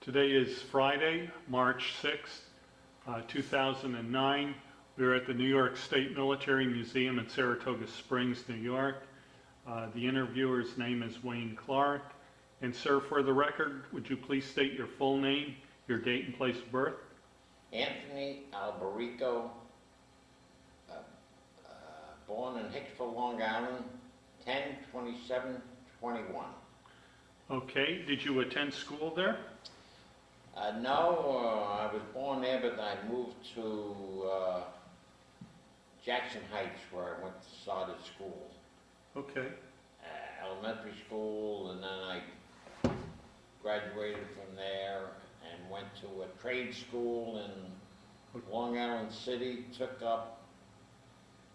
Today is Friday, March 6th, 2009. We're at the New York State Military Museum in Saratoga Springs, New York. The interviewer's name is Wayne Clark. And sir, for the record, would you please state your full name, your date and place of birth? Anthony Alberico, born in Hicksville, Long Island, 10/27/21. Okay, did you attend school there? No, I was born there, but I moved to Jackson Heights, where I went to started school. Okay, Elementary school, and then I graduated from there and went to a trade school in Long Island City, took up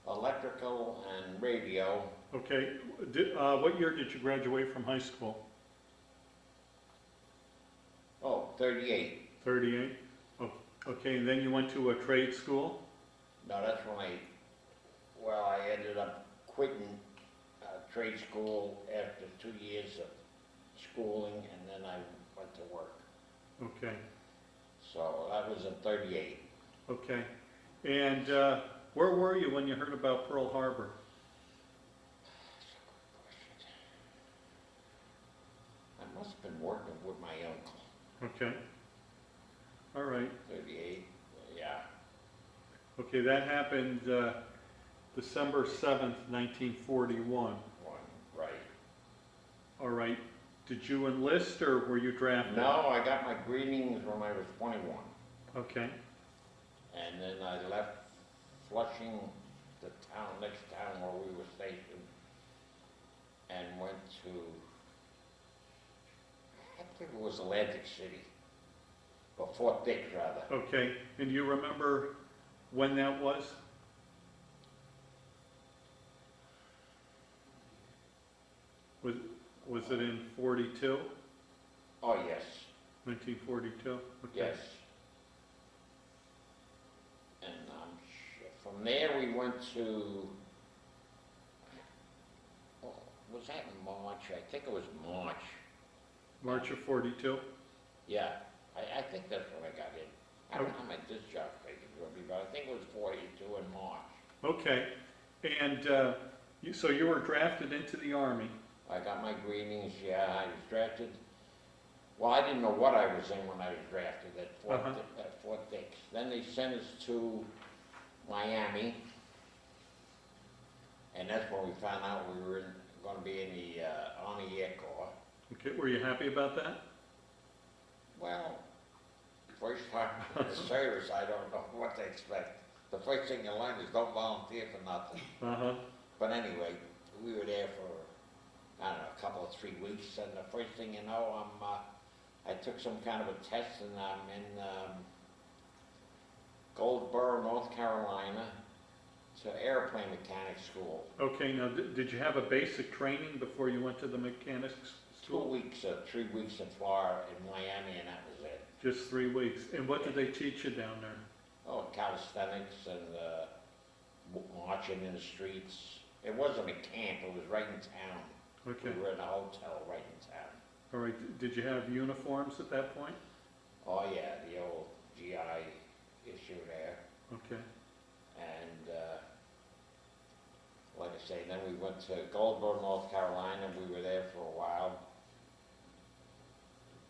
electrical and radio. okay. What year did you graduate from high school? Oh, 38. 38? Oh, okay, and then you went to a trade school? No, that's when I ended up quitting trade school after 2 years of schooling, and then I went to work. Okay, So that was in 38. okay. And where were you when you heard about Pearl Harbor? I must have been working with my uncle. Okay. All right. 38, yeah. Okay, that happened December 7th, 1941. Right. All right. Did you enlist or were you drafted? No, I got my greetings when I was 21. Okay. And then I left Flushing, the next town where we were stationed, and went to, I think it was Atlantic City, or Fort Dix rather. Okay. And you remember when that was? Was it in 42? Oh, yes, 1942? Okay. yes. And from there we went to, was that in March? I think it was March. March of 42? Yeah, I think that's when I got in. I don't know how my discharge papers will be, but I think it was 42 in March. Okay. And so you were drafted into the Army? I got my greetings, yeah, I was drafted. Well, I didn't know what I was in when I was drafted at Fort Dix. Then they sent us to Miami, and that's when we found out we were going to be in the Army Air Corps. Okay, were you happy about that? Well, first time in the service, I don't know what to expect. The first thing you learn is don't volunteer for nothing. Uh-huh. But anyway, we were there for, I don't know, a couple of 3 weeks, and the first thing you know, I took some kind of a test, and I'm in Goldsboro, North Carolina, to airplane mechanic school. Okay, now did you have a basic training before you went to the mechanics 2 school? weeks, 3 weeks in Florida, in Miami, and that was it. Just 3 weeks. And what did they teach you down there? Oh, calisthenics and marching in the streets. It wasn't a camp, it was right in town. Okay. We were in a hotel right in town. All right, did you have uniforms at that point? Oh yeah, the old GI issue there. Okay. And like I say, then we went to Goldsboro, North Carolina, and we were there for a while.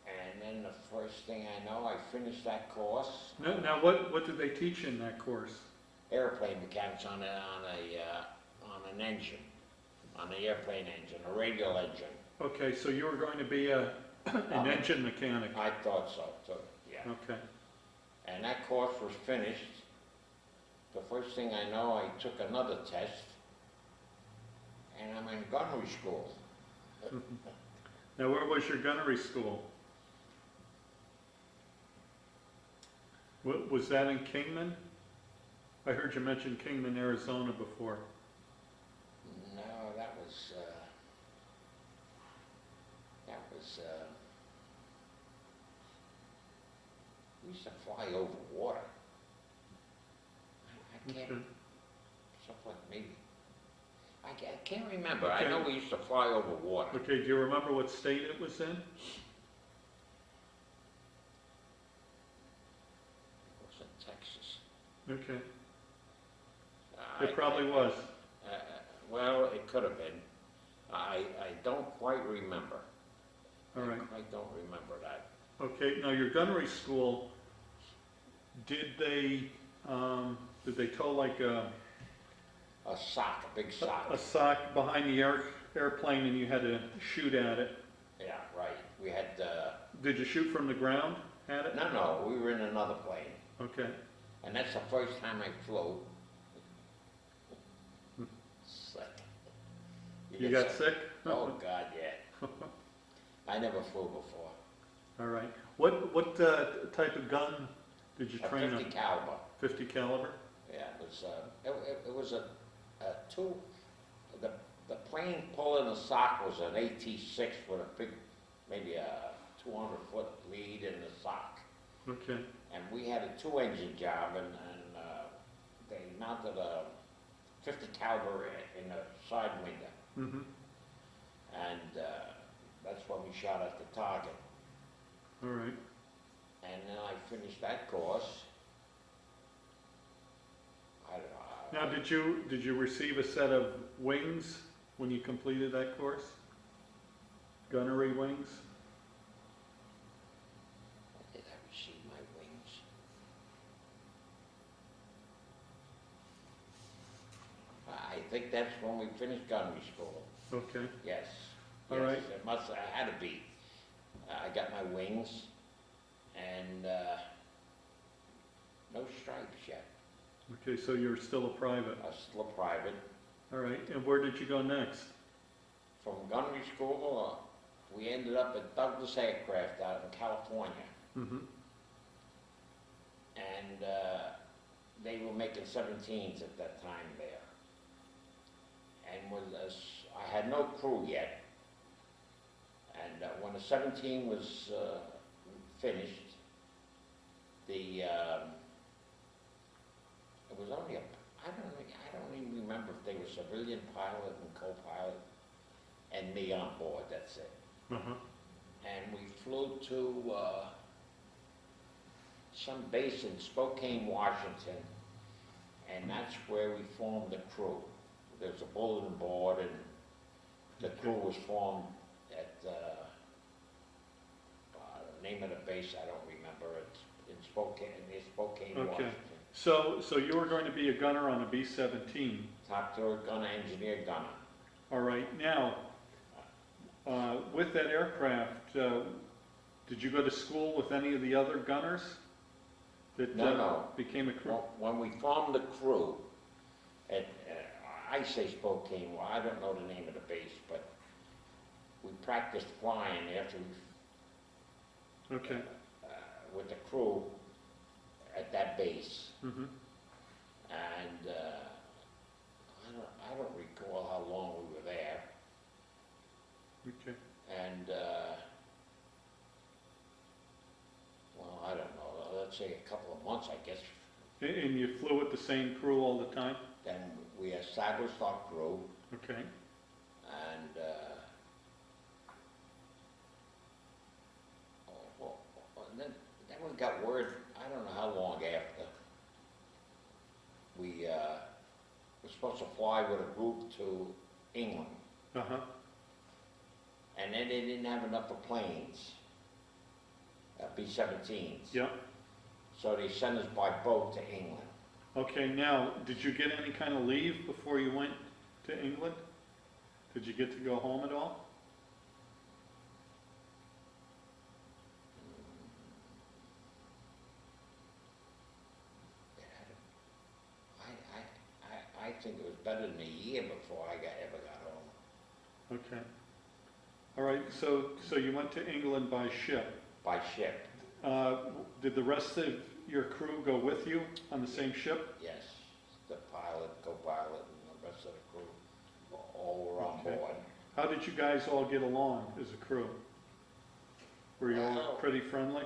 And then the first thing I know, I finished that course. Now what did they teach you in that course? Airplane mechanics on an engine, on the airplane engine, a radial engine. Okay, so you were going to be an engine mechanic. I thought so too, yeah. Okay. And that course was finished. The first thing I know, I took another test, and I'm in gunnery school. Now where was your gunnery school? Was that in Kingman? I heard you mention Kingman, Arizona before. No, that was we used to fly over water. I can't, Okay. something like maybe, I can't remember. Okay. I know we used to fly over water. Okay, do you remember what state it was in? Okay. It probably was. Well, it could have been. I don't quite remember. All right. I don't remember that. Okay, now your gunnery school, did they tow like A sock, a big sock. a sock behind the airplane and you had to shoot at it? Yeah, right. We had, Did you shoot from the ground at it? no, we were in another plane. Okay. And that's the first time I flew. Sick. You get got sick? Oh, God, yeah. I never flew before. All right. What type of gun did you train on? 50 caliber. 50 caliber? Yeah, it was the plane pulling the sock was an AT-6 with a big, maybe a 200-foot lead in the sock. Okay. And we had a 2-engine job, and they mounted a 50 caliber in the side window. Mm-hmm. And that's when we shot at the target. All right. And then I finished that course. I don't know. Now, did you receive a set of wings when you completed that course? Gunnery wings? Did I receive my wings? I think that's when we finished gunnery school. Okay. Yes. All Yes, right. It must. I had to be. I got my wings, and no stripes yet. Okay, so you're still a private. I was still a private. All right. And where did you go next? From gunnery school, we ended up at Douglas Aircraft out in California, Mm-hmm. and they were making 17s at that time there. And I had no crew yet. And when the 17 was finished, it was only I don't even remember if they were civilian pilot and co-pilot and me on board, that's it. Uh-huh. And we flew to some base in Spokane, Washington, and that's where we formed the crew. There's a bulletin board, and the crew was formed at the name of the base I don't remember. It's in Spokane, near Spokane, Okay. Washington. So you were going to be a gunner on a B-17. Top turret gunner, engineer gunner. All right. Now, with that aircraft, did you go to school with any of the other gunners that No. became a crew? When we formed the crew at, I say Spokane, well, I don't know the name of the base, but we practiced flying after we, Okay. with the crew at that base. Mm-hmm. And I don't recall how long we were there. Okay. And, well, I don't know, let's say a couple of months, I guess. And you flew with the same crew all the time? Then we established our crew, Okay. and, then we got word, I don't know how long after, we were supposed to fly with a group to England, Uh-huh. and then they didn't have enough of planes, B-17s. Yeah. So they sent us by boat to England. Okay, now, did you get any kind of leave before you went to England? Did you get to go home at all? I think it was better than a year before I ever got home. Okay. All right, so you went to England by ship. By ship, Did the rest of your crew go with you on the same ship? yes. The pilot, co-pilot, and the rest of the crew all were on Okay. board. How did you guys all get along as a crew? Were you all Well- pretty friendly?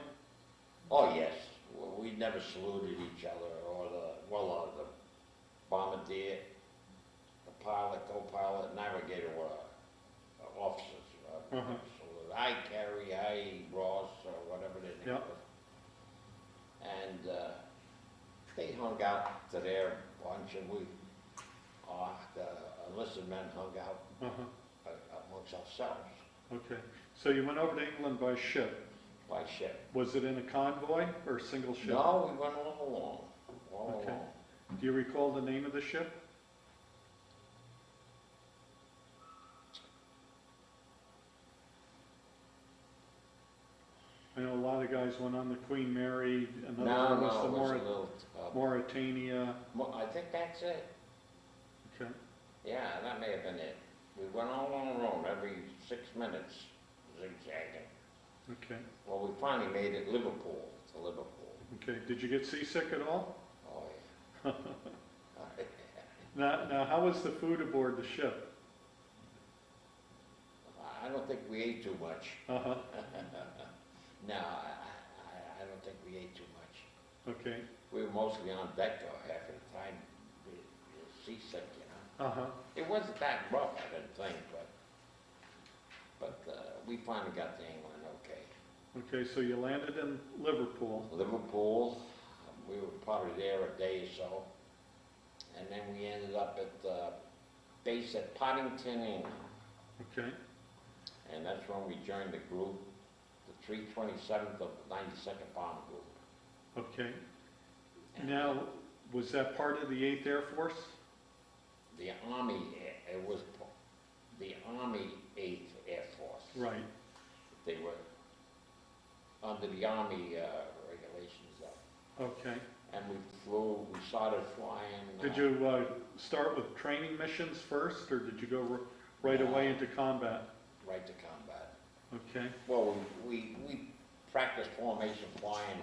Oh, yes. We never saluted each other, or the bombardier, the pilot, co-pilot, navigator were officers. Uh-huh. So I carry, Ross, or whatever their name Yeah. was. And they hung out to their bunch, and the enlisted men hung out Uh-huh, amongst ourselves okay. So you went over to England by ship. by ship. Was it in a convoy or a single ship? No, we went all along, Okay. Do you recall the name of the ship? I know a lot of guys went on the Queen Mary, another No, one was no, the it was a little, Mauritania. I think that's it. Okay, Yeah, that may have been it. We went all on our own, every 6 minutes, zigzagging. okay, Well, we finally made it to Liverpool. okay. Did you get seasick at all? Oh, yeah. Now, how was the food aboard the ship? I don't think we ate too much. Uh-huh, No, I don't think we ate too much. okay, We were mostly on deck though, half of the time. We were seasick, you know. uh-huh, It wasn't that rough, I didn't think, but we finally got to England okay. okay. So you landed in Liverpool. Liverpool, we were probably there a day or so, and then we ended up at the base at Podington, England, Okay, and that's when we joined the group, the 327th of the 92nd Bomb Group. okay. Now, was that part of the 8th Air Force? The Army, it was the Army 8th Air Force. Right, They were under the Army regulations though. okay. And we started flying. Did you start with training missions first, or did you go right away into combat? Right to combat. Okay, Well, we practiced formation flying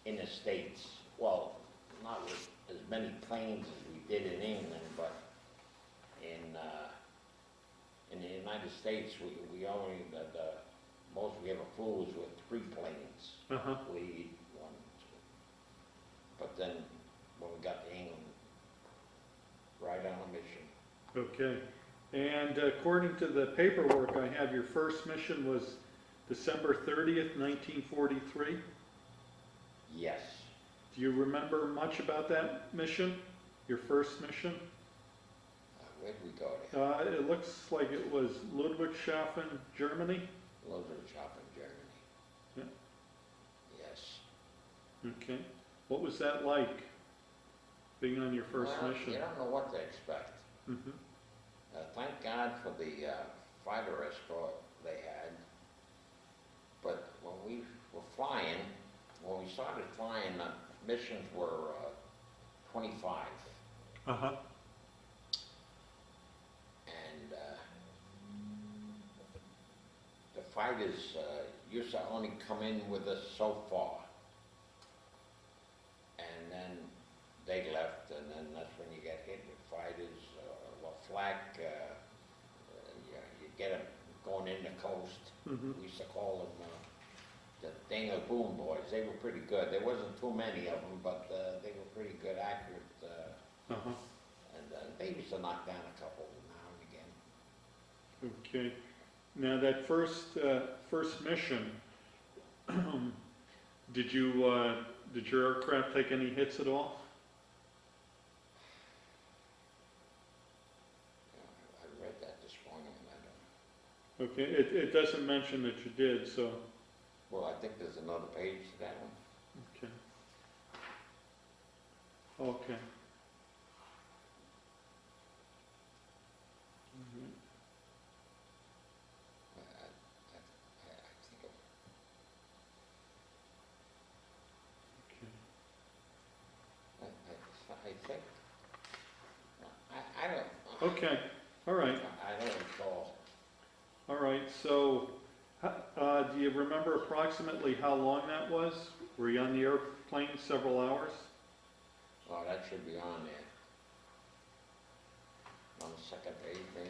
in the States. Well, not with as many planes as we did in England, but in the United States, we only, the most we ever flew was with 3 planes. uh-huh, Lead, 1, 2. But then, when we got to England, right on a mission. okay. And according to the paperwork I have, your first mission was December 30th, 1943. Yes. Do you remember much about that mission, your first mission? Where'd we go there? It looks like it was Ludwigshafen, Germany. Ludwigshafen, Germany. Yeah. Yes. Okay. What was that like, being on your first Well, mission? you don't know what to expect. Mhm. Thank God for the fighter escort they had. But when we were flying, when we started flying, the missions were 25. Uh-huh. And the fighters used to only come in with us so far. And then they left, and then that's when you get hit with fighters or flak. You get them going in the coast. Mhm. We used to call them the Dingle Boom Boys. They were pretty good. There wasn't too many of them, but they were pretty good, accurate. Uh-huh. And they used to knock down a couple now and again. Okay. Now that first mission, did your aircraft take any hits at all? I read that this morning, and I don't. Okay. It doesn't mention that you did, so. Well, I think there's another page to that one. Okay. Okay. Mhm. I think Okay. I think. I don't. Okay. All right. I don't recall. All right. So, do you remember approximately how long that was? Were you on the airplane several hours? Oh, that should be on there. On the second page, maybe.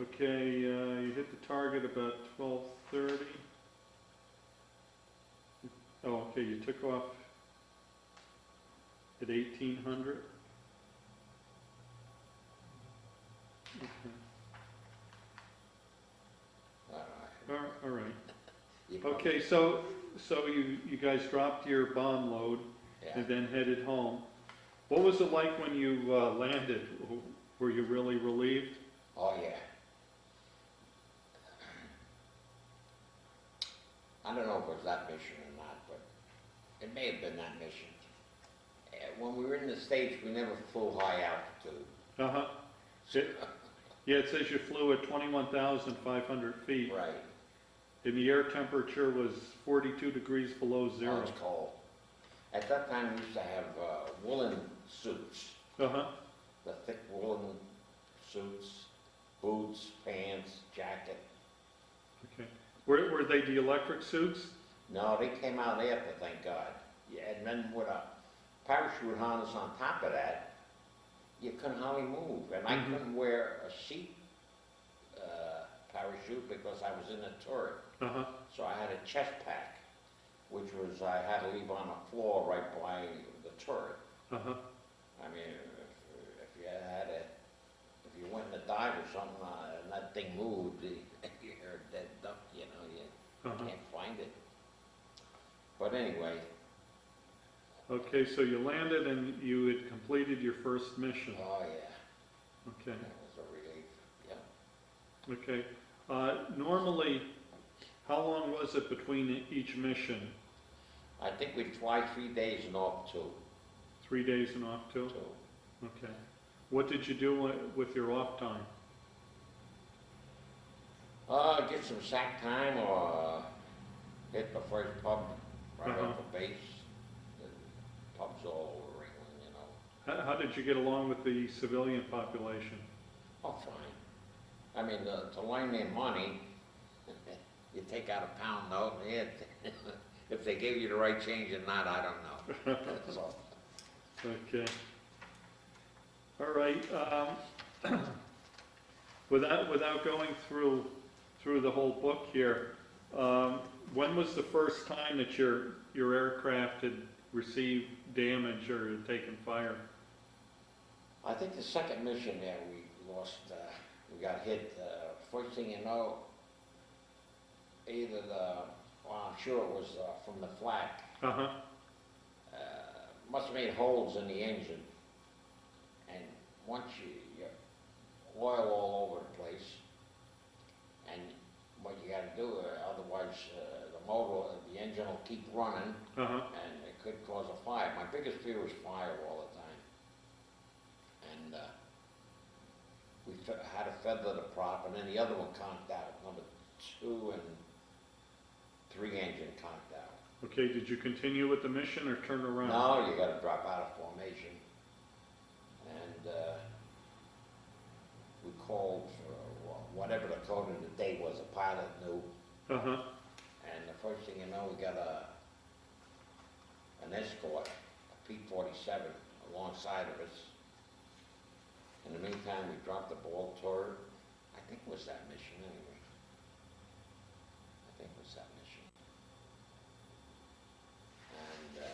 Okay. You hit the target about 12:30. Oh, okay. You took off at 1800. Okay. I don't know. All right. You come- Okay, so you guys dropped your bomb load Yeah. and then headed home. What was it like when you landed? Were you really relieved? Oh, yeah. I don't know if it was that mission or not, but it may have been that mission. When we were in the States, we never flew high altitude. Uh-huh. Yeah, it says you flew at 21,500 feet. Right. And the air temperature was 42 degrees below Oh, zero. it's cold. At that time, we used to have woolen suits, Uh-huh. the thick woolen suits, boots, pants, jacket. Okay. Were they the electric suits? No, they came out after, thank God. Yeah, and then with a parachute harness on top of that, you couldn't hardly move. And I couldn't wear a seat parachute because I was in a turret. Uh-huh. So I had a chest pack, which was I had to leave on the floor right by the turret. Uh-huh. I mean, if you had a, if you went in a dive or something and that thing moved, you heard a dead duck, you know, you can't find it. But anyway. Okay, so you landed and you had completed your first mission. Oh, yeah. Okay. That was a relief, yeah. Okay. Normally, how long was it between each mission? I think we'd fly 3 days and off 2. 3 days and off too? 2. Okay. What did you do with your off time? Get some sack time or hit the first pub right off the base. The pubs all over England, you know. How did you get along with the civilian population? Oh, fine. I mean, to lend their money, you take out a pound note, and if they gave you the right change or not, I don't know. That's all. Okay. All right. Without going through the whole book here, when was the first time that your aircraft had received damage or had taken fire? I think the second mission there we lost, we got hit. First thing you know, either well, I'm sure it was from the flak. Uh-huh. Must have made holes in the engine. And once you oil all over the place, and what you got to do, otherwise the engine will keep running, Uh-huh. and it could cause a fire. My biggest fear was fire all the time. And we had to feather the prop, and then the other one conked out. Number 2 and 3 engine conked out. Okay, did you continue with the mission or turn around? No, you got to drop out of formation. And we called for whatever the code of the day was, a pilot knew. Uh-huh. And the first thing you know, we got an escort, a P-47, alongside of us. In the meantime, we dropped the ball turret. I think it was that mission anyway. I think it was that mission. And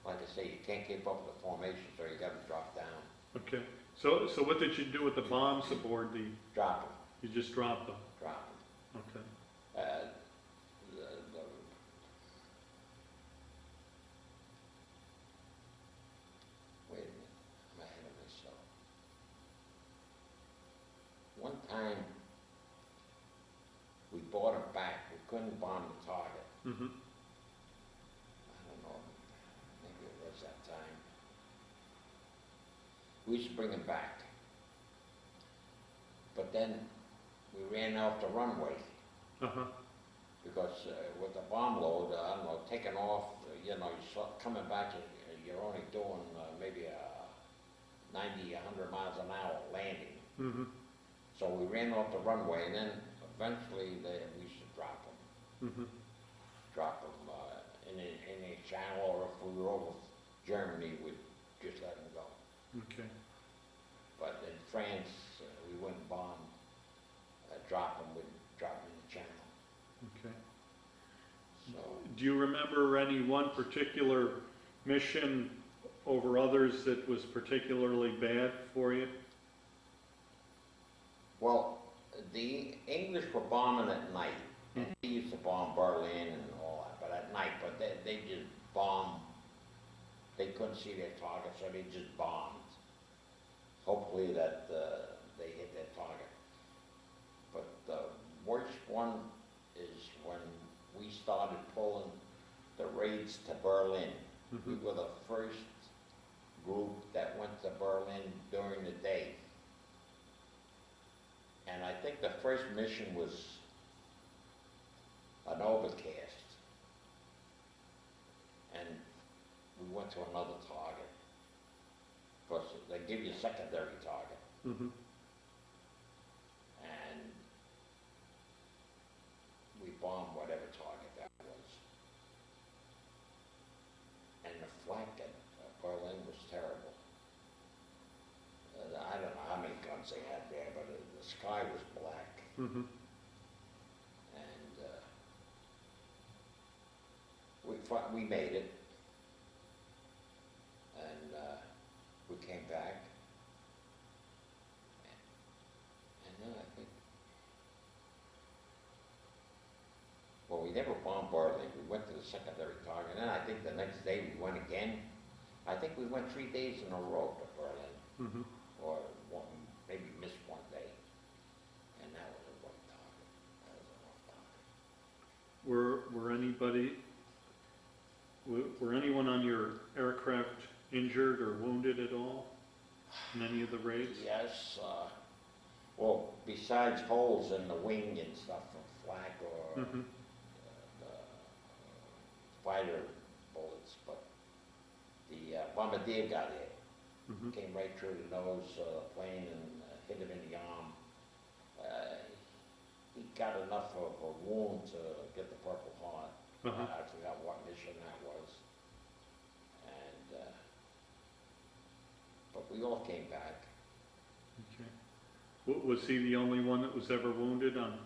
like I say, you can't keep up with the formation, so you got to drop down. Okay. So what did you do with the bombs aboard the? Drop them. You just dropped them. Drop them. Okay. Wait a minute, I'm ahead of myself. One time, we bought them back. We couldn't bomb the target. Mm-hmm. I don't know, maybe it was that time. We used to bring them back. But then we ran off the runway Uh-huh. because with the bomb load, I don't know, taking off, you know, coming back, you're only doing maybe 90, 100 miles an hour landing. Mm-hmm. So we ran off the runway, and then eventually we used to drop them. Mm-hmm. Drop them in a channel, or if we were over Germany, we'd just let them go. Okay. But in France, we wouldn't bomb, drop them, we'd drop them in the channel. Okay. So, Do you remember any one particular mission over others that was particularly bad for you? well, the English were bombing at night. And they used to bomb Berlin and all that, but at night, but they just bombed. They couldn't see their target, so they just bombed. Hopefully that they hit their target. But the worst one is when we started pulling the raids to Berlin. Mm-hmm. We were the first group that went to Berlin during the day. And I think the first mission was an overcast. And we went to another target. Because they give you a secondary target. Mm-hmm. And we bombed whatever target that was. And the flak at Berlin was terrible. I don't know how many guns they had there, but the sky was black. Mm-hmm. And we made it. And we came back. And then I think, well, we never bombed Berlin. We went to the secondary target. And then I think the next day we went again. I think we went 3 days in a row to Berlin. Mm-hmm. Or one, maybe missed one day. And that was a rough target. That was a rough target. Were anyone on your aircraft injured or wounded at all in any of the raids? Yes, well, besides holes in the wing and stuff from flak or Mm-hmm. the fighter bullets, but the bombardier got hit. Mm-hmm. Came right through the nose of the plane and hit him in the arm. He got enough of a wound to get the Purple Heart. Uh-huh. I forgot what mission that was. And, but we all came back. Okay. Was he the only one that was ever wounded on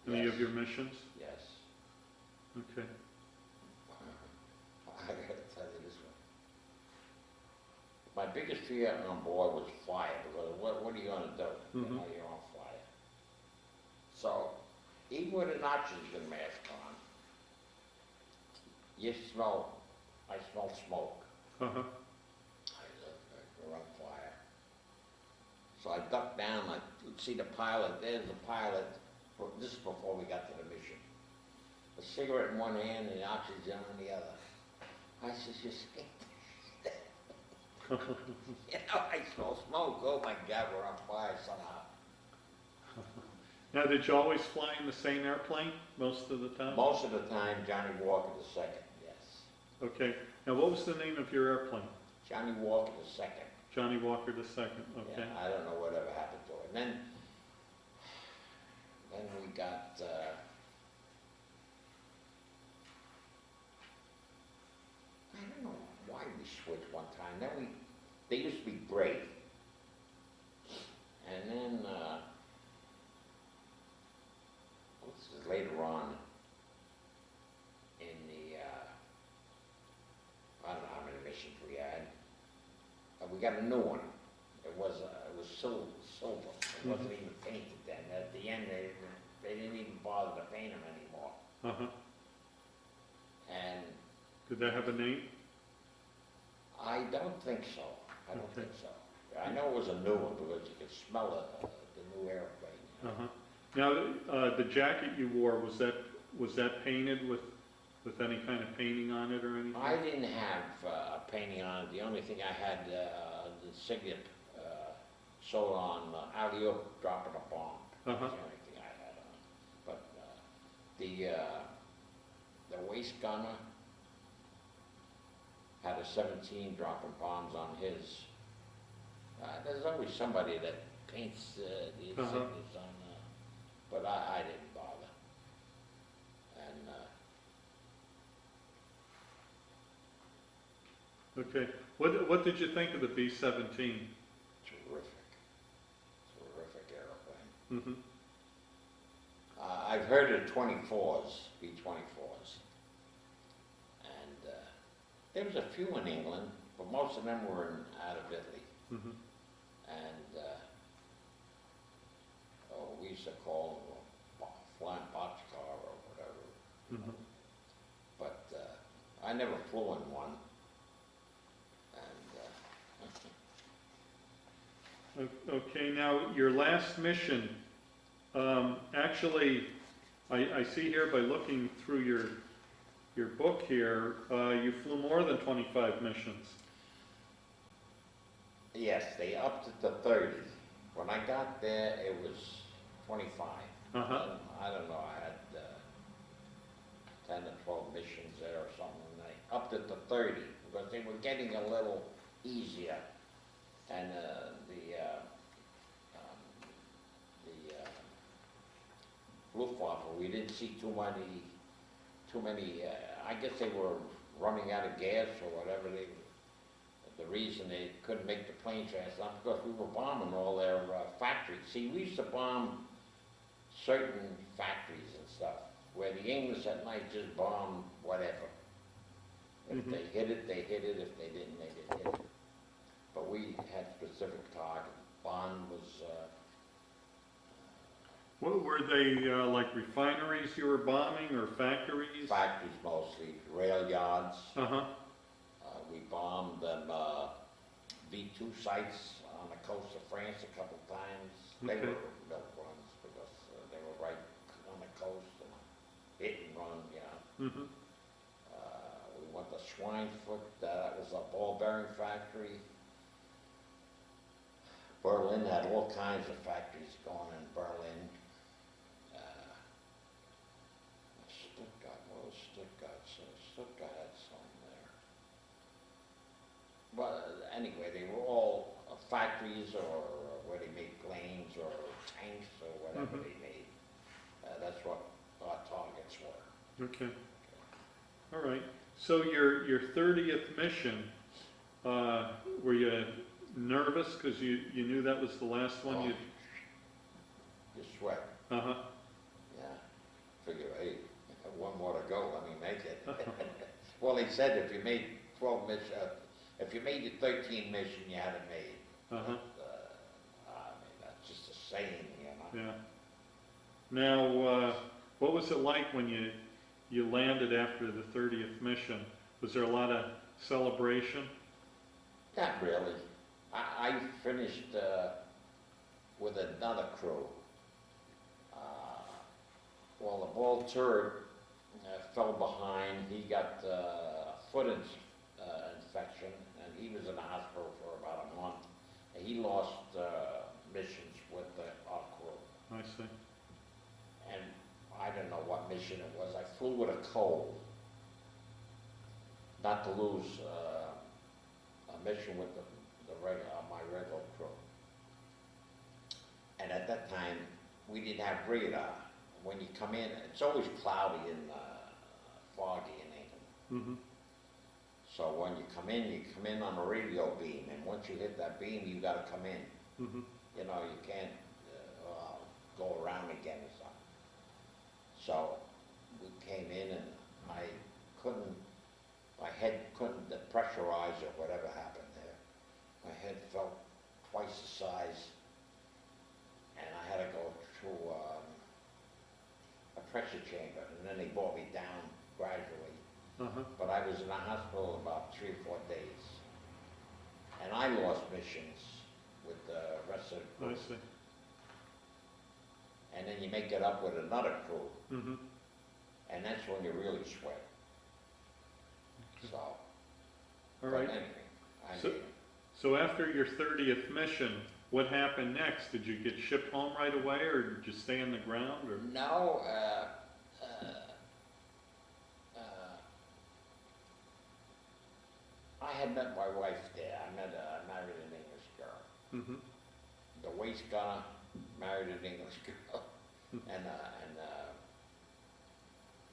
any of Yes. your missions? Yes. Okay. I gotta tell you this one. My biggest fear on board was fire, because what are you gonna do? Mhm. You know, you're on fire. So, even with an oxygen mask on, I smell smoke. Uh-huh. We're on fire. So I ducked down, I could see the pilot, there's the pilot, this is before we got to the mission. A cigarette in one hand and the oxygen on the other. I said, you scared? You know, I smell smoke, oh my God, we're on fire somehow. Now, did you always fly in the same airplane most of the time? Most of the time, Johnny Walker the second, yes. Okay. Now, what was the name of your airplane? Johnny Walker the second. Johnny Walker II. Okay. Yeah, I don't know whatever happened to it. And then we got, I don't know why we switched one time. Then they used to be gray. And then, this is later on in the, I don't know how many missions we had. We got a new one. It was silver. It wasn't even painted then. At the end, they didn't even bother to paint them anymore. Uh-huh. And Did that have a name? I don't think so. I don't Okay. think so. I know it was a new one because you could smell the new airplane. You know? Uh-huh. Now, the jacket you wore, was that painted with any kind of painting on it or anything? I didn't have a painting on it. The only thing I had, the insignia sewed on alley-oop dropping a bomb. Uh-huh. That's the only thing I had on. But the waist gunner had a 17 dropping bombs on his. There's always somebody that paints the insignias on, but I didn't bother. And Okay. What did you think of the B-17? terrific airplane. Mm-hmm. I've heard of B-24s, and there was a few in England, but most of them were out of Italy. Mm-hmm. And we used to call them flying boxcar or Mhm. But I never flew in one. And Okay, now, your last mission, actually, I see here by looking through your book here, you flew more than 25 missions. yes, they upped it to 30. When I got there, it was 25. Uh-huh. I don't know, I had 10 or 12 missions there or something, and they upped it to 30 because they were getting a little easier. And Luftwaffe, we didn't see too many, I guess they were running out of gas or whatever. The reason they couldn't make the planes fast enough because we were bombing all their factories. See, we used to bomb certain factories and stuff, where the English at night just bombed whatever. If they hit it, they hit it. If they didn't, they didn't hit it. But we had specific targets. Bond was... What were they, like refineries you were bombing, or factories? factories mostly, rail yards. Uh-huh. We bombed them V2 sites on the coast of France a couple times. They Okay. were milk runs because they were right on the coast and hit and run, you know. Mm-hmm. We went to Schweinfurt, that was a ball bearing factory. Berlin had all kinds of factories going in Berlin. Stuttgart, what was Stuttgart? So Stuttgart had some there. But anyway, they were all factories or where they made planes or tanks or whatever Mhm. they made. That's what our targets were. Okay. All right. So your 30th mission, were you nervous because you knew that was the last one? Oh. You. You sweat. Uh-huh. Yeah. Figure, hey, one more to go, let me make it. Well, they said if you made 12 mission, if you made your 13 mission, you had it made. Uh-huh. But, I mean, that's just a saying, you know. Yeah. Now, what was it like when you landed after the 30th mission? Was there a lot of celebration? Not really. I finished with another crew. Well, the ball turret fell behind. He got a foot infection, and he was in the hospital for about a month. And he lost missions with our crew. I see. And I don't know what mission it was. I flew with a cold, not to lose a mission with my regular crew. And at that time, we didn't have radar. When you come in, it's always cloudy and foggy in England. Mm-hmm. So when you come in on a radio beam, and once you hit that beam, you got to come in. Mm-hmm. You know, you can't go around again or something. So we came in, and my head couldn't pressurize or whatever happened there. My head felt twice the size, and I had to go through a pressure chamber, and then they brought me down gradually. Uh-huh. But I was in the hospital about 3 or 4 days, and I lost missions with the rest of the crew. I see. And then you make it up with another crew, Mm-hmm. and that's when you really sweat. Okay. So, All but right. anyway, I So- mean, So after your 30th mission, what happened next? Did you get shipped home right away, or did you stay on the ground, or? no, I had met my wife there. I married an English girl. Mm-hmm. The waist gunner married an English girl, and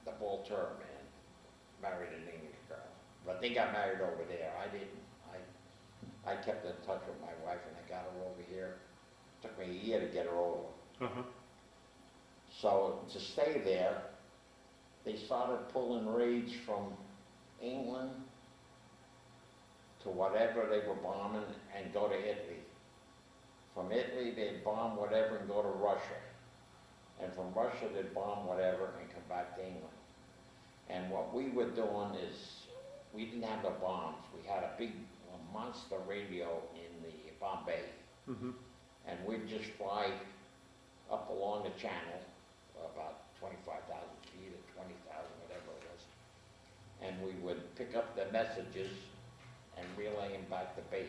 the ball turret man married an English girl. But they got married over there. I didn't. I kept in touch with my wife, and I got her over here. It took me a year to get her over. Uh-huh. So to stay there, they started pulling raids from England to whatever they were bombing and go to Italy. From Italy, they'd bomb whatever and go to Russia. And from Russia, they'd bomb whatever and come back to England. And what we were doing is, we didn't have the bombs. We had a big monster radio in the Bombay. Mm-hmm. And we'd just fly up along the channel, about 25,000 feet or 20,000, whatever it was. And we would pick up the messages and relay them back to base.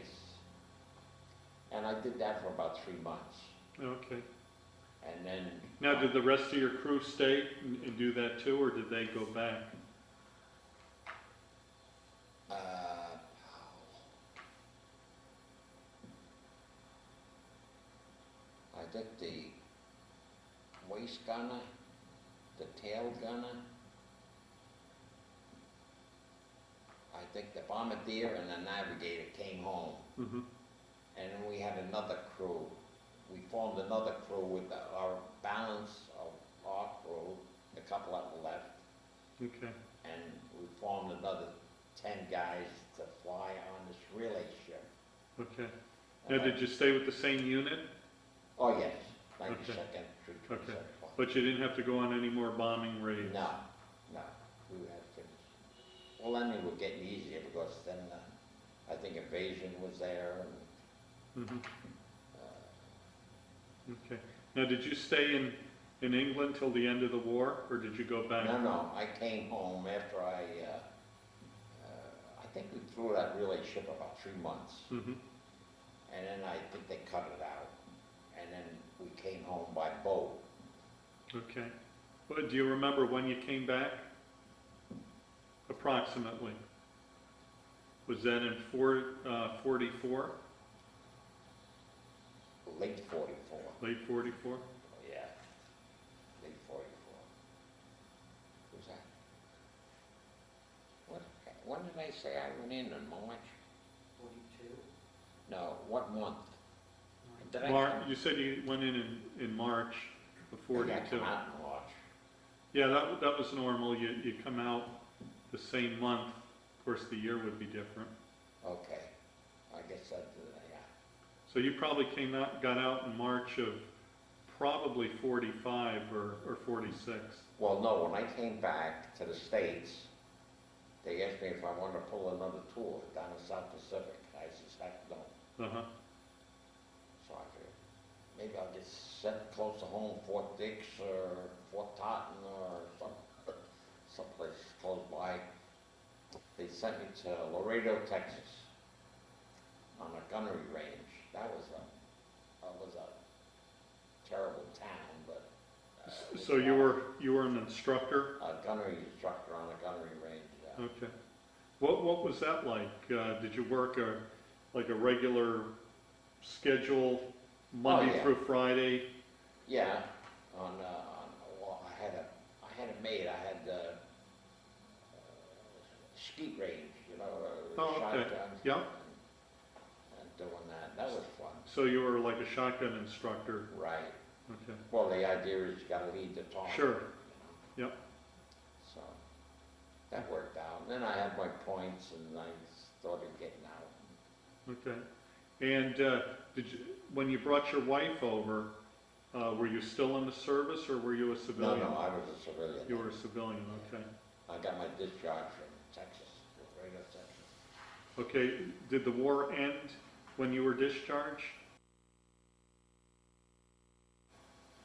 And I did that for about 3 months. Okay. And then... Now, did the rest of your crew stay and do that too, or did they go back? I think the waist gunner, the tail gunner, I think the bombardier and the navigator came home. Mm-hmm. And then we had another crew. We formed another crew with our balance of our crew, a couple of them left. Okay. And we formed another 10 guys to fly on this relay ship. Okay. Now, did you stay with the same unit? Oh, yes, 92nd, 327. Okay. But you didn't have to go on any more bombing raids? No, we had finished. Well, then it was getting easier because then I think invasion was there. And, Mm-hmm. Okay. Now, did you stay in England till the end of the war, or did you go back? No, I came home after I think we threw that relay ship about 3 months. Mm-hmm. And then I think they cut it out. And then we came home by boat. Okay. Well, do you remember when you came back? Approximately. Was that in 44? Late 44. Late 44? Yeah, late 44. Who's that? When did I say I went in March? 42. No, what month? Did I You said you went in March of 42. I come out in March. Yeah, that was normal. You come out the same month. Of course, the year would be different. Okay, I guess that's yeah. So you probably got out in March of probably 45 or 46. Well, no, when I came back to the States, they asked me if I wanted to pull another tour down the South Pacific. I said, heck no. Uh-huh. So I figured, maybe I'll get sent close to home, Fort Dix or Fort Totten or someplace close by. They sent me to Laredo, Texas, on a gunnery range. That was a terrible town, but. So you were an instructor? A gunnery instructor on a gunnery range. Yeah. Okay. What was that like? Did you work like a regular schedule, Monday yeah. through Friday? Yeah, well, I had a maid. I had skeet range, Oh, okay. shotgun. Yeah. And doing that. That was fun. So you were like a shotgun instructor? Right. Okay. Well, the idea is you got to lead the talk. Sure. Yep. So that worked out. And then I had my points, and I started getting out. Okay. And when you brought your wife over, were you still in the service or were you a civilian? No, I was a civilian. You were a civilian, okay. I got my discharge from Texas, Laredo, Texas. Okay, did the war end when you were discharged?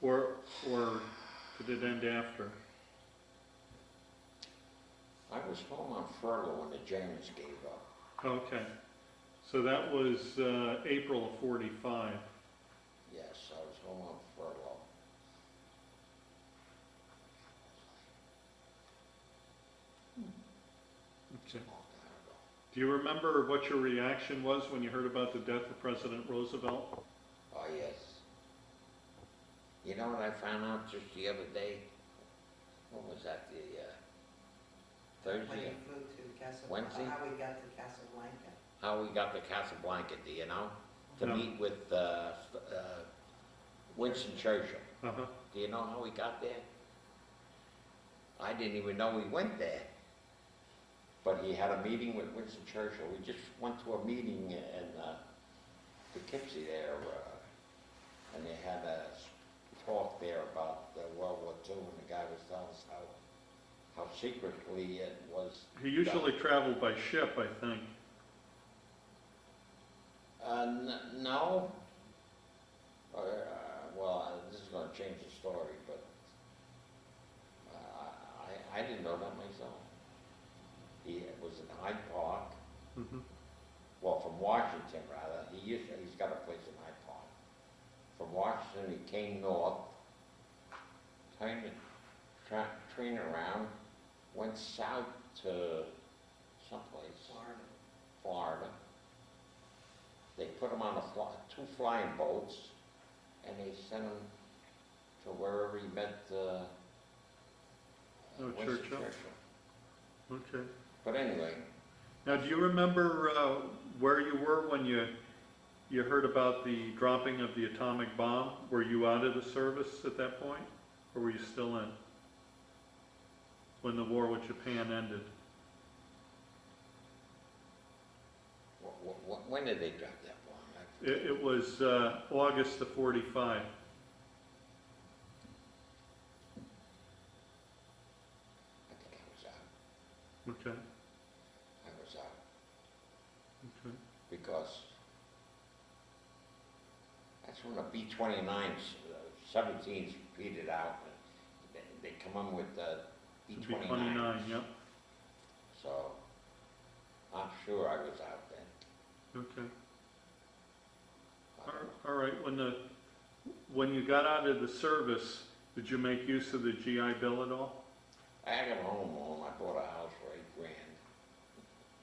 Or did it end after? I was home on furlough when the Germans gave up. Okay, so that was April of 45. Yes, I was home on furlough. Okay. Do you remember what your reaction was when you heard about the death of President Roosevelt? Oh, yes. You know what I found out just the other day? What was that, the When Thursday? you flew to Casablanca, Wednesday? how we got to Casablanca. How we got to Casablanca, do you know? To No. meet with Winston Churchill. Uh-huh. Do you know how we got there? I didn't even know we went there. But he had a meeting with Winston Churchill. We just went to a meeting in Poughkeepsie there, and they had a talk there about World War II, and the guy was telling us how secretly it was. He usually traveled by ship, I think. No. Well, this is gonna change the story, but I didn't know that myself. He was in Hyde Park, Mhm. well, from Washington rather. He's got a place in Hyde Park. From Washington, he came north, turned the train around, went south to someplace, Florida. They put him on two flying boats, and they sent him to wherever he met Winston Churchill. Okay. But anyway, Now, do you remember where you were when you heard about the dropping of the atomic bomb? Were you out of the service at that point, or were you still in when the war with Japan ended? when did they drop that bomb? It was August of '45. I think I was out. Okay. I was out Okay. because that's when the B-29s, 17s petered out. And they come in with the B-29s. B-29, yep. So I'm sure I was out then. Okay. All right. When you got out of the service, did you make use of the GI Bill at all? I got a home loan. I bought a house for $8,000.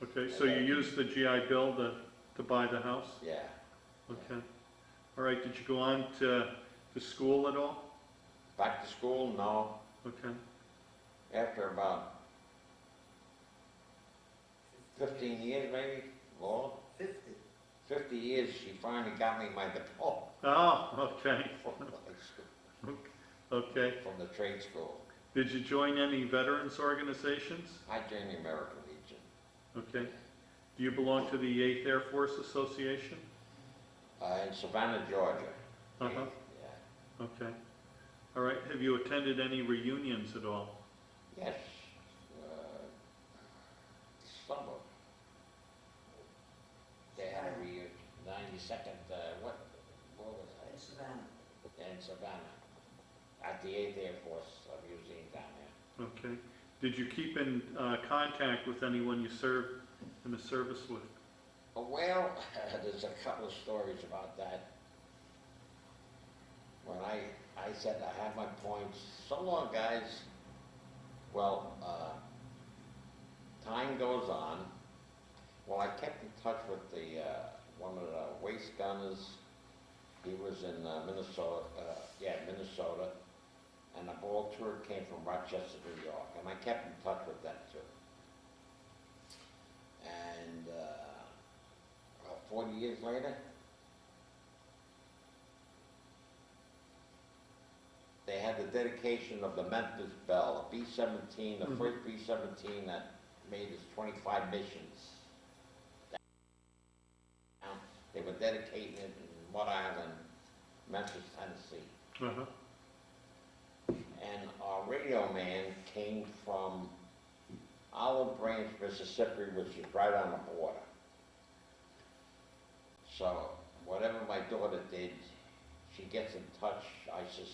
Okay, so you used the GI Bill to buy the house? Yeah. Okay. All right, did you go on to school at all? Back to school? No. Okay. After about 15 years, maybe, more, 50 years, she finally got me my diploma Oh, okay. from the high school, Okay. from the trade school. Did you join any veterans organizations? I joined the American Legion. Okay. Do you belong to the 8th Air Force Association? In Savannah, Georgia. Uh-huh. Yeah. Okay. All right, have you attended any reunions at all? Yes. Summer. They had a reunion, 92nd, what was In that? Savannah. In Savannah, at the 8th Air Force Museum down there. Okay. Did you keep in contact with anyone you served in the service with? Well, there's a couple of stories about that. When I said I had my points, so long guys, well, time goes on. Well, I kept in touch with the, one of the waist gunners. He was in Minnesota, Minnesota. And the ball tour came from Rochester, New York. And I kept in touch with them too. And 40 years later, they had the dedication of the Memphis Belle, a B-17, the first B-17 that made its 25 missions. They were dedicating it in Mud Island, Memphis, Tennessee. Uh-huh. And our radio man came from Olive Branch, Mississippi, which is right on the border. So whatever my daughter did, she gets in touch. I just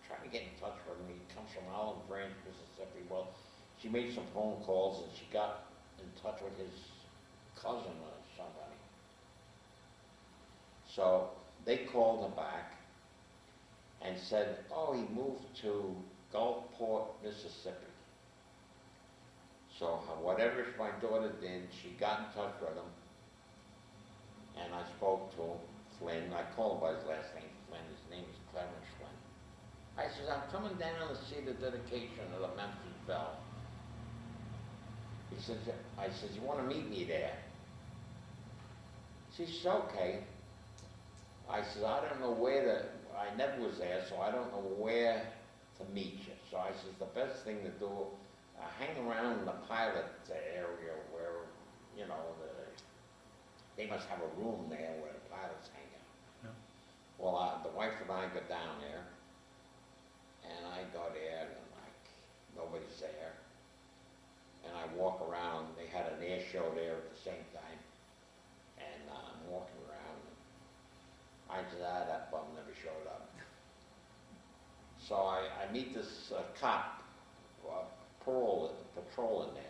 try to get in touch with him. He comes from Olive Branch, Mississippi. Well, she made some phone calls and she got in touch with his cousin or somebody. So they called her back and said, oh, he moved to Gulfport, Mississippi. So whatever my daughter did, she got in touch with him, and I spoke to him, Flynn. I call him by his last name, Flynn. His name is Clarence Flynn. I said, I'm coming down to see the dedication of the Memphis Belle. He says, I said, you want to meet me there? She says, okay. I said, I don't know where to, I never was there, so I don't know where to meet you. So I said, the best thing to do, hang around in the pilot area where, you know, they must have a room there where the pilots hang out. Yeah. Well, the wife and I go down there, and I go there, and like, nobody's there. said, that bum never showed up. So I meet this cop, patrolling there.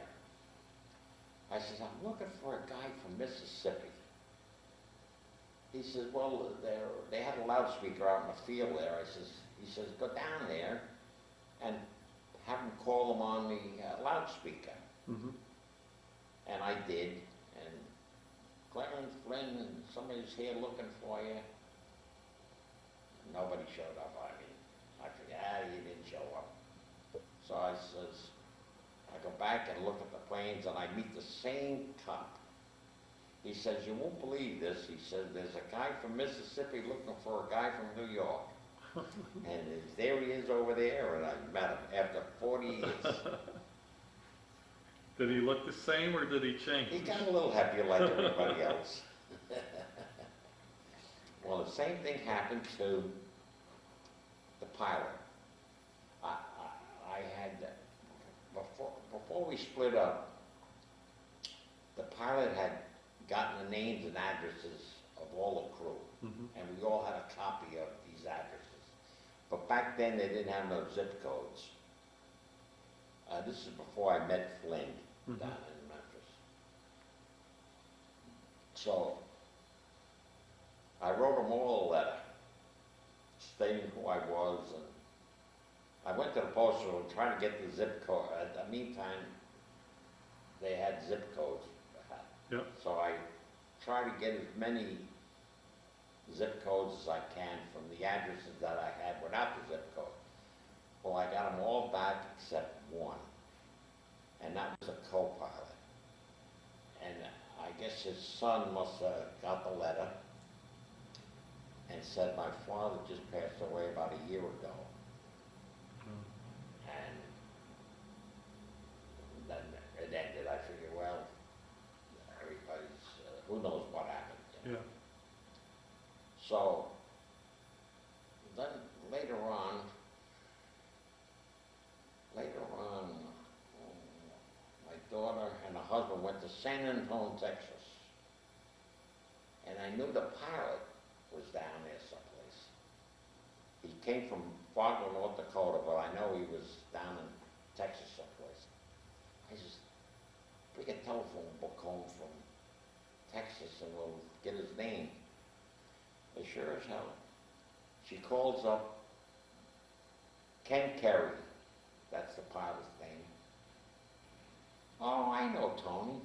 I says, I'm looking for a guy from Mississippi. He says, well, they had a loudspeaker out in the field there. He says, go down there and have him call them on the loudspeaker. Mm-hmm. And I did, and Clarence Flynn, and somebody's here looking for you. Nobody showed up. I mean, I figured, he didn't show up. So I go back and look at the planes, and I meet the same cop. He says, you won't believe this. He says, there's a guy from Mississippi looking for a guy from New York. And there he is over there, and I met him after 40 years. Did he look the same or did he change? He got a little heavier like everybody else. Well, the same thing happened to the pilot. I had, before we split up, the pilot had gotten the names and addresses of all the crew, and we all had a copy of these addresses. But back then, they didn't have no zip codes. This is before I met Flynn down in Memphis. So I wrote them all a letter stating who I was, and I went to the post room trying to get the zip code. In the meantime, they had zip codes. Yep. So I try to get as many zip codes as I can from the addresses that I had without the zip code. Well, I got them all back except one, and that was a co-pilot. And I guess his son must have got the letter and said, my father just passed away about a year ago. And then it ended. I figured, well, everybody's, who knows what happened. You know? Yeah. So then later on, my daughter and her husband went to San Antonio, Texas. And I knew the pilot was down there someplace. He came from Fargo, North Dakota, but I know he was down in Texas someplace. I just bring a telephone book home from Texas and we'll get his name. They sure as hell. She calls up Ken Kerry. That's the pilot's name. Oh, I know Tony.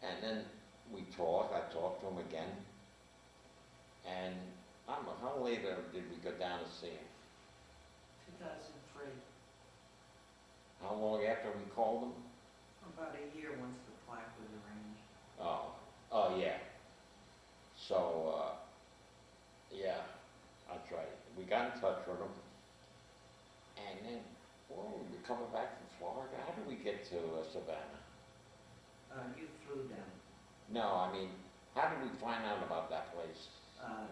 And then we talk. I talked to him again. And I don't know, how later did we go down to see him? 2003, How long after we called him? about a year once the plaque was arranged. Oh yeah. So, yeah, that's right. We got in touch with him. And then, well, we were coming back from Florida. How did we get to Savannah? You flew down. No, I mean, how did we find out about that place?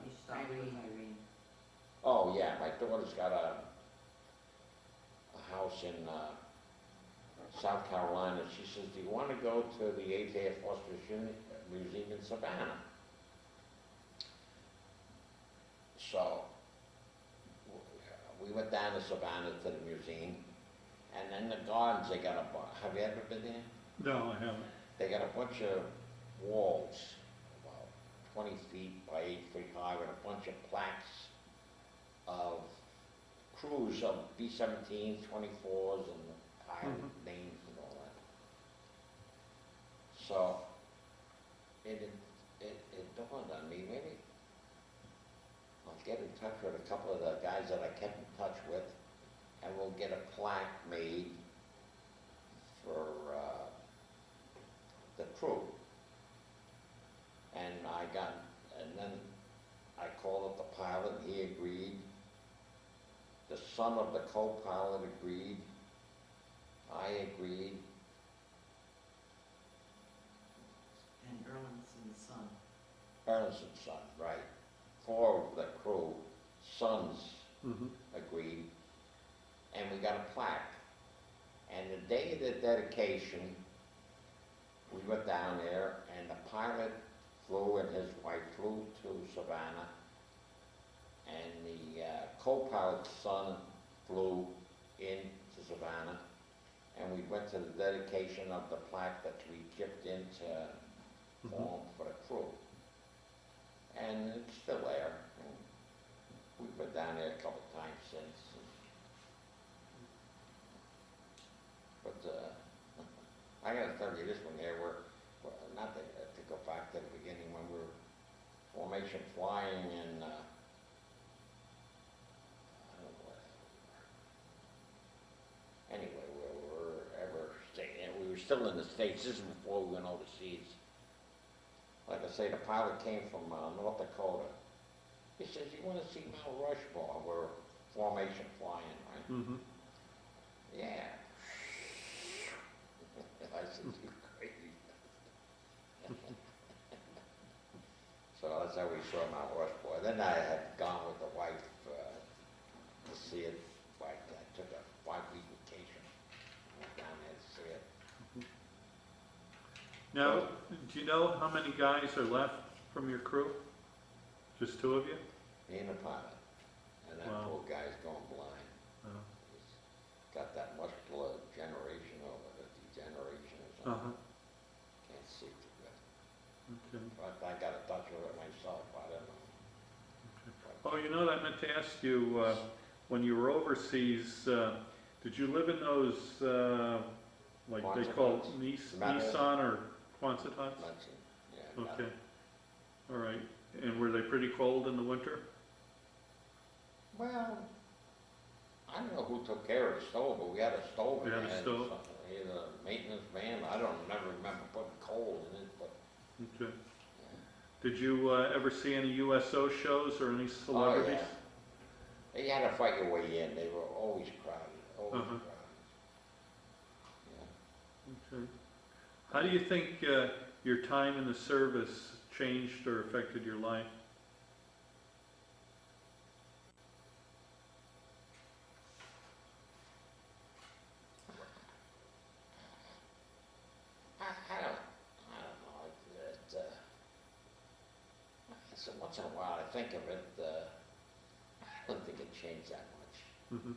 You stopped with Irene. Oh, yeah, my daughter's got a house in South Carolina. She says, do you want to go to the 8th Air Force Museum in Savannah? So, we went down to Savannah to the museum, and then the gardens, they got have you ever been there? No, I haven't. They got a bunch of walls, about 20 feet by 8 feet high, with a bunch of plaques of crews of B-17s, 24s, and pilot names and all that. So, it dawned on me, maybe I'll get in touch with a couple of the guys that I kept in touch with, and we'll get a plaque made for the crew. And then I called up the pilot, and he agreed. The son of the co-pilot agreed. I agreed. And Erlinson's son. Erlinson's son, right. 4 of the crew, sons, agreed. And we got a plaque. And the day of the dedication, we went down there, and the pilot flew, and his wife flew to Savannah, and the co-pilot's son flew into Savannah, and we went to the dedication of the plaque that we chipped into form for the crew. And it's still there. And we've been down there a couple of times since. But I gotta tell you this one here, not to go back to the beginning, when we were formation flying in, I don't know what we were. Anyway, we were still in the States. This is before we went overseas. Like I say, the pilot came from North Dakota. He says, "You want to see Mount Rushmore?" We're formation flying, right? Mm-hmm. Yeah. I said, "You crazy." So that's how we saw Mount Rushmore. Then I had gone with the wife to see it. Like, I took a 5-week vacation. Went down there to see it. Now, do you know how many guys are left from your crew? Just 2 of you? Me and the pilot. And that Wow. poor guy's going blind. Oh. He's got that muscular generation over the degeneration or something. Can't see too good. Okay. But I got a touch of it myself, I don't know. Oh, you know, I meant to ask you, when you were overseas, did you live in those, like they Quonset call huts? Nissan or Quonset huts? That's it. Yeah. Okay, all right. And were they pretty cold in the winter? Well, I don't know who took care of the stove, but we had a stove. You had a and stove? something. We had a maintenance van. I never remember putting coal in it, but Okay. Did you ever see any USO shows or any celebrities? Oh, yeah. You had to fight your way in. They were always crowded, always Uh-huh. crowded. Yeah. Okay. How do you think your time in the service changed or affected your life? I don't know. So once in a while I think of it, I don't think it changed that much. Mm-hmm.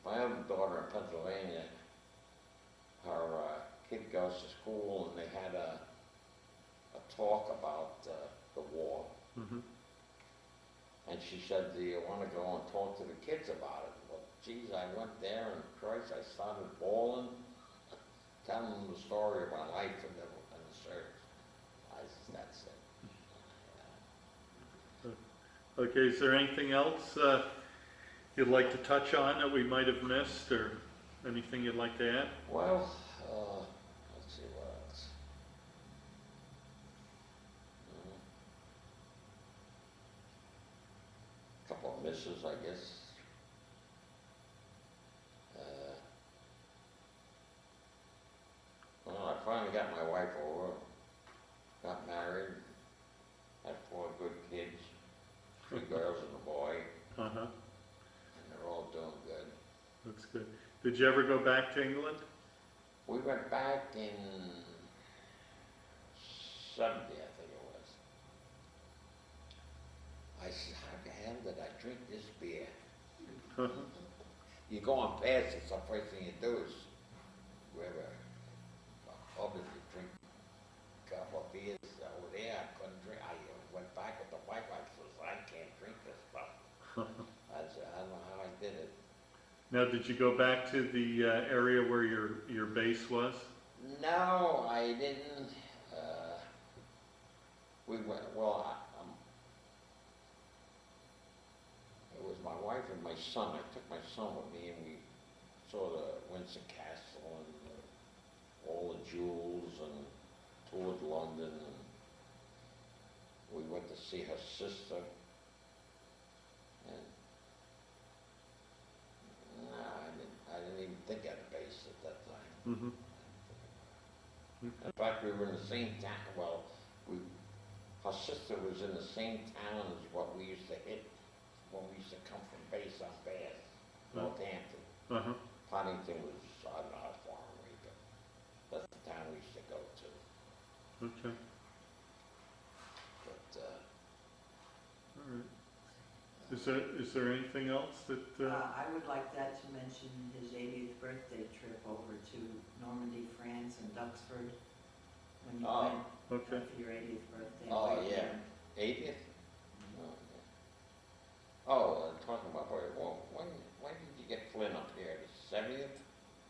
My other daughter in Pennsylvania, her kid goes to school, and they had a talk about the war. Mm-hmm. And she said, "Do you want to go and talk to the kids about it?" Well, geez, I went there, and Christ, I started bawling, telling them the story of my life in the service. That's it. Okay, is there anything else you'd like to touch on that we might have missed, or anything you'd like to add? Well, let's see what else. A couple of misses, I guess. Well, I finally got my wife over, got married, had 4 good kids, 3 girls and a boy, Uh-huh, and they're all doing good. that's good. Did you ever go back to England? We went back in 70, I think it was. I said, "How the hell did I drink this beer?" Uh-huh. You go on past it, the first thing you do is, wherever, obviously drink a couple of beers over there. I couldn't drink. I went back with the wife. I said, "I can't drink this stuff." I said, "I don't know how I did it." Now, did you go back to the area where your base was? No, I didn't. We went, well, it was my wife and my son. I took my son with me, and we saw the Windsor Castle and all the jewels, and toured London, and we went to see her sister. And no, I didn't even think of the base at that time. Mm-hmm. In fact, we were in the same town. Well, her sister was in the same town as what we used to hit when we used to come from base on Bath, Northampton. Uh-huh. Podington was, I don't know how far away, but that's the town we used to go to. Okay, But, all right. Is there anything else that, I would like that to mention his 80th birthday trip over to Normandy, France and Duxford. When you Oh, went okay. for your 80th birthday. Oh, right yeah. there. 80th? Oh, talking about, well, when did you get Flynn up here? The 70th?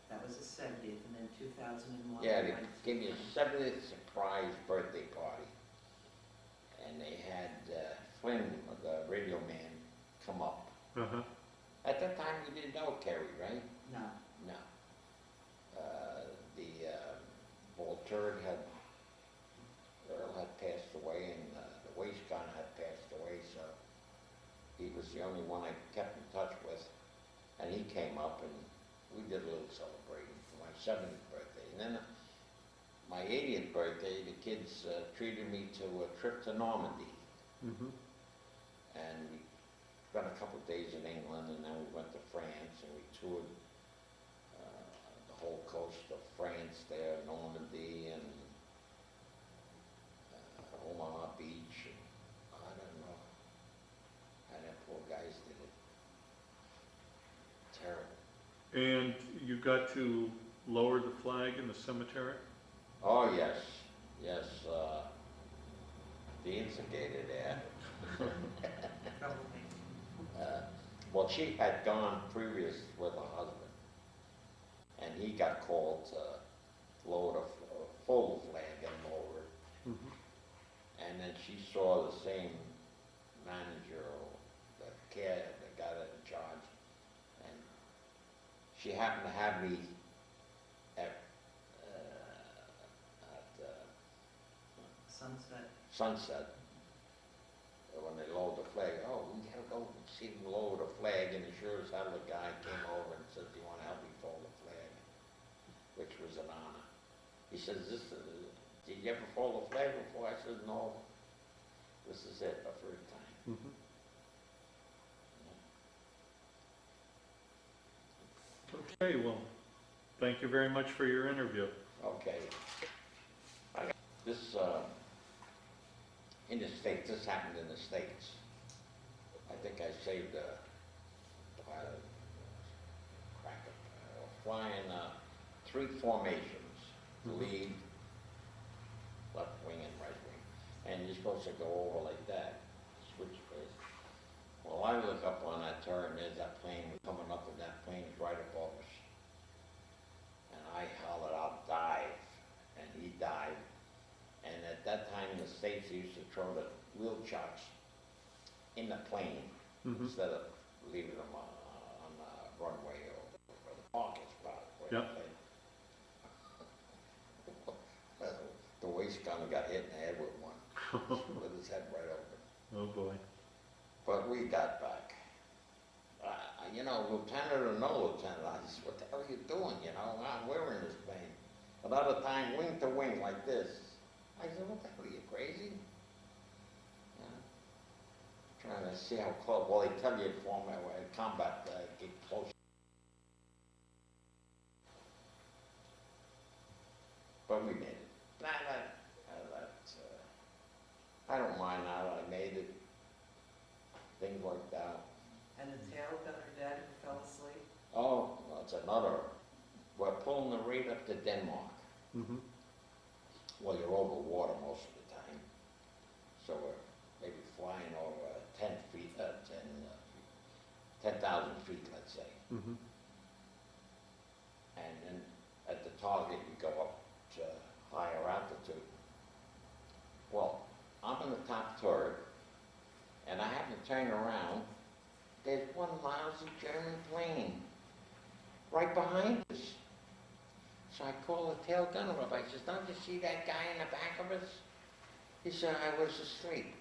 That was his 70th, and then 2001. Yeah, we they went gave me a 70th surprise birthday party. And they had Flynn, the radio man, come up. uh-huh, At that time, we didn't know Kerry, right? No, No. The Volturd Earl had passed away, and the waste gun had passed away, so he was the only one I kept in touch with. And he came up, and we did a little celebrating for my 70th birthday. And then my 80th birthday, the kids treated me to a trip to Normandy. mm-hmm, And we spent a couple of days in England, and then we went to France, and we toured the whole coast of France there, Normandy, and Omaha Beach, and I don't know how them poor guys did it. Terrible. and you got to lower the flag in the cemetery? Oh, yes, yes, the instigator there. troublemaker. Well, she had gone previous with her husband, and he got called to lower the fold flag and lower it. Mm-hmm. And then she saw the same manager, or the guy that in charge, and she happened to have me at Sunset. Sunset, when they lowered the flag. Oh, we gotta go see them lower the flag, and sure as hell the guy came over and said, "Do you wanna help me fold the flag?" Which was an honor. He says, "Did you ever fold a flag before?" I said, "No. This is it, the first time." Mm-hmm. Okay, well, thank you very much for your interview. Okay. This, in the States, this happened in the States. I think I saved a flying 3 formations, lead, left wing and right wing. And you're supposed to go over like that, switch base. Well, I look up on that turn, there's that plane coming up, and that plane is right above us. And I hollered out, "Dive," and he dived. And at that time in the States, they used to throw the wheel chocks in the plane instead of leaving them on the runway or the parking spot. Yep. The waist gun got hit in the head with one, with his head right open. Oh, boy. But we got back. You know, lieutenant or no lieutenant, I said, "What the hell are you doing? You know, we're in this plane. Another time, wing to wing like this." I said, "What the hell, are you crazy?" Trying to see how close, well, they tell you in combat, get close. But we made it. I don't mind now that I made it. Things worked out. And the tail gunner dad who fell asleep. Oh, well, it's another. We're pulling the rate up to Denmark. Mm-hmm. Well, you're over water most of the time. So we're maybe flying over 10,000 feet, let's say. Mm-hmm. And then at the target, you go up to higher altitude. Well, I'm in the top turret, and I happen to turn around. There's one lousy German plane right behind us. So I call the tail gunner up. I says, "Don't you see that guy in the back of us?" He said, "I was asleep."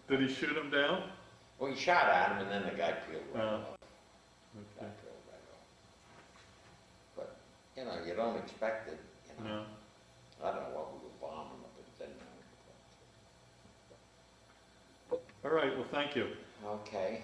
Did he shoot him down? Well, he shot at him, and then the guy peeled right off. Okay. Guy peeled right off. But, you know, you don't expect it, you know. No. I don't know what we were bombing up at Denmark. All right, well, thank you. Okay.